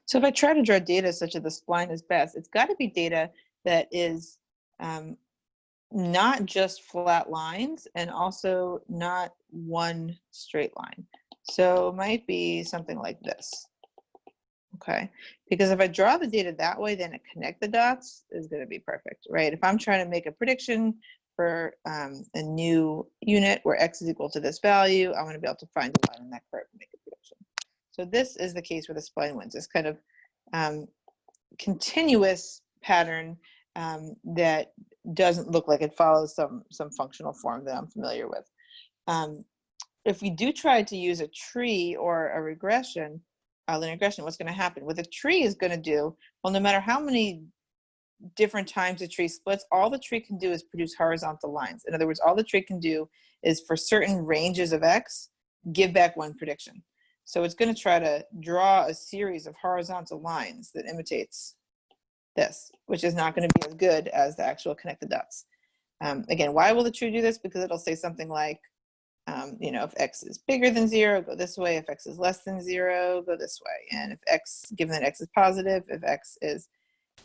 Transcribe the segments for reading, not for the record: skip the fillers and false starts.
So if I try to draw data such that the spline is best, it's got to be data that is not just flat lines and also not one straight line. So it might be something like this. Okay, because if I draw the data that way, then connect the dots is going to be perfect, right? If I'm trying to make a prediction for a new unit where x is equal to this value, I'm going to be able to find the line in that curve and make a prediction. So this is the case where the spline wins. This kind of continuous pattern that doesn't look like it follows some functional form that I'm familiar with. If we do try to use a tree or a regression, linear regression, what's going to happen? What the tree is going to do, well, no matter how many different times the tree splits, all the tree can do is produce horizontal lines. In other words, all the tree can do is for certain ranges of x, give back one prediction. So it's going to try to draw a series of horizontal lines that imitates this, which is not going to be as good as the actual connected dots. Again, why will the tree do this? Because it'll say something like, you know, if x is bigger than 0, go this way. If x is less than 0, go this way. And if x, given that x is positive, if x is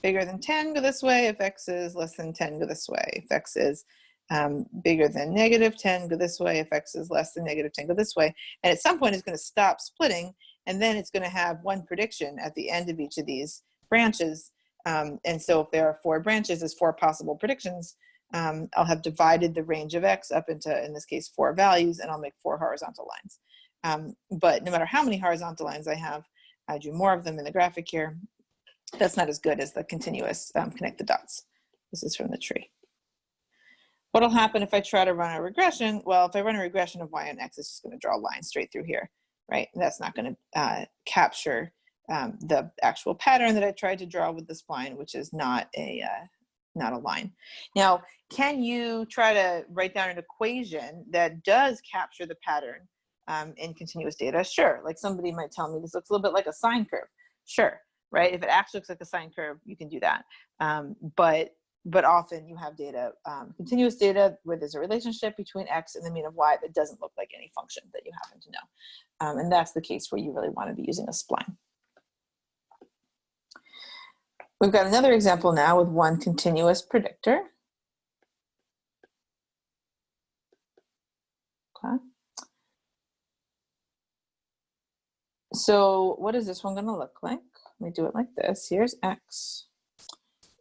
bigger than 10, go this way. If x is less than 10, go this way. If x is bigger than negative 10, go this way. If x is less than negative 10, go this way. And at some point, it's going to stop splitting, and then it's going to have one prediction at the end of each of these branches. And so if there are 4 branches, there's 4 possible predictions. I'll have divided the range of x up into, in this case, 4 values, and I'll make 4 horizontal lines. But no matter how many horizontal lines I have, I drew more of them in the graphic here. That's not as good as the continuous connect the dots. This is from the tree. What'll happen if I try to run a regression? Well, if I run a regression of y and x, it's just going to draw a line straight through here, right? And that's not going to capture the actual pattern that I tried to draw with the spline, which is not a line. Now, can you try to write down an equation that does capture the pattern in continuous data? Sure. Like somebody might tell me this looks a little bit like a sine curve. Sure, right? If it actually looks like a sine curve, you can do that. But often you have data, continuous data, where there's a relationship between x and the mean of y that doesn't look like any function that you happen to know. And that's the case where you really want to be using a spline. We've got another example now with one continuous predictor. Okay. So what is this one going to look like? Let me do it like this. Here's x.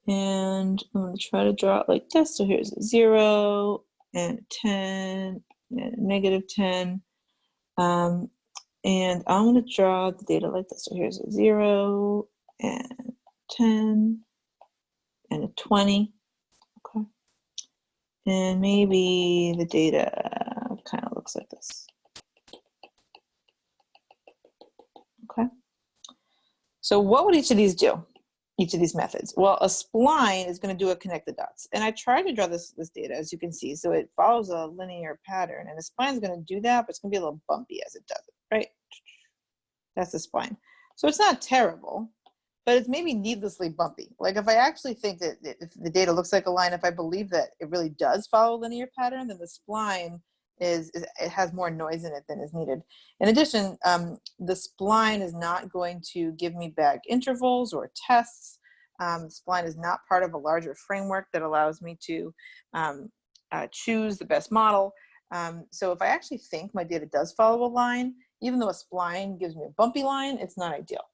And I'm going to try to draw it like this. So here's a 0 and a 10 and a negative 10. And I'm going to draw the data like this. So here's a 0 and 10 and a 20. Okay. And maybe the data kind of looks like this. Okay. So what would each of these do? Each of these methods? Well, a spline is going to do a connect the dots. And I tried to draw this data, as you can see. So it follows a linear pattern. And a spline is going to do that, but it's going to be a little bumpy as it does it, right? That's the spline. So it's not terrible, but it's maybe needlessly bumpy. Like if I actually think that if the data looks like a line, if I believe that it really does follow a linear pattern, then the spline it has more noise in it than is needed. In addition, the spline is not going to give me back intervals or tests. Spline is not part of a larger framework that allows me to choose the best model. So if I actually think my data does follow a line, even though a spline gives me a bumpy line, it's not ideal.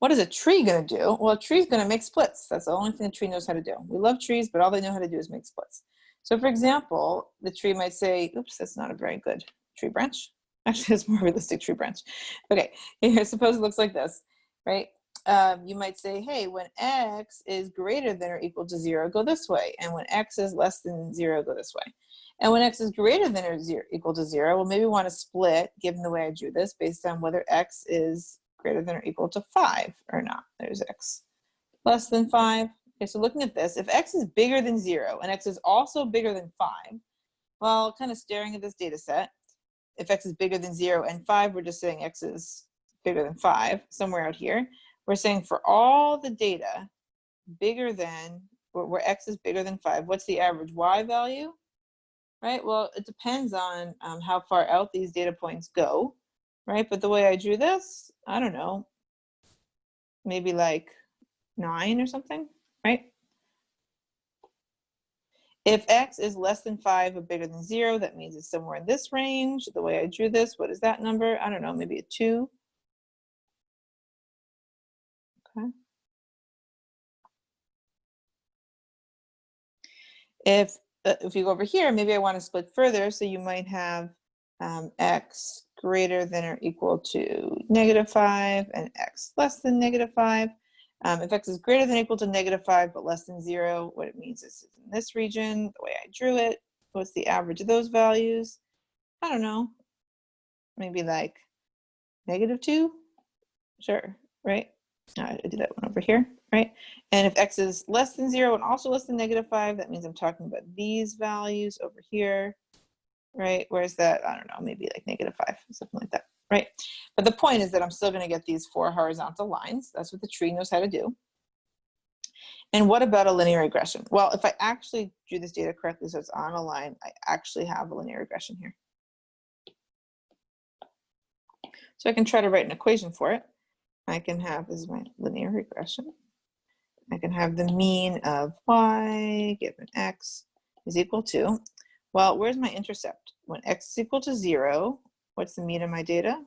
What is a tree going to do? Well, a tree is going to make splits. That's the only thing a tree knows how to do. We love trees, but all they know how to do is make splits. So for example, the tree might say, oops, that's not a very good tree branch. Actually, it's a more realistic tree branch. Okay, here, suppose it looks like this, right? You might say, hey, when x is greater than or equal to 0, go this way. And when x is less than 0, go this way. And when x is greater than or equal to 0, well, maybe we want to split, given the way I drew this, based on whether x is greater than or equal to 5 or not. There's x. Less than 5. Okay, so looking at this, if x is bigger than 0 and x is also bigger than 5, well, kind of staring at this data set, if x is bigger than 0 and 5, we're just saying x is bigger than 5, somewhere out here. We're saying for all the data bigger than, where x is bigger than 5, what's the average y value? Right, well, it depends on how far out these data points go, right? But the way I drew this, I don't know, maybe like 9 or something, right? If x is less than 5 but bigger than 0, that means it's somewhere in this range. The way I drew this, what is that number? I don't know, maybe a 2. Okay. If you go over here, maybe I want to split further, so you might have x greater than or equal to -5 and x less than -5. If x is greater than or equal to -5 but less than 0, what it means is it's in this region, the way I drew it. What's the average of those values? I don't know, maybe like -2? Sure, right? I do that one over here, right? And if x is less than 0 and also less than -5, that means I'm talking about these values over here, right? Where's that? I don't know, maybe like -5, something like that, right? But the point is that I'm still going to get these 4 horizontal lines. That's what the tree knows how to do. And what about a linear regression? Well, if I actually drew this data correctly so it's on a line, I actually have a linear regression here. So I can try to write an equation for it. I can have, this is my linear regression. I can have the mean of y given x is equal to, well, where's my intercept? When x is equal to 0, what's the mean of my data?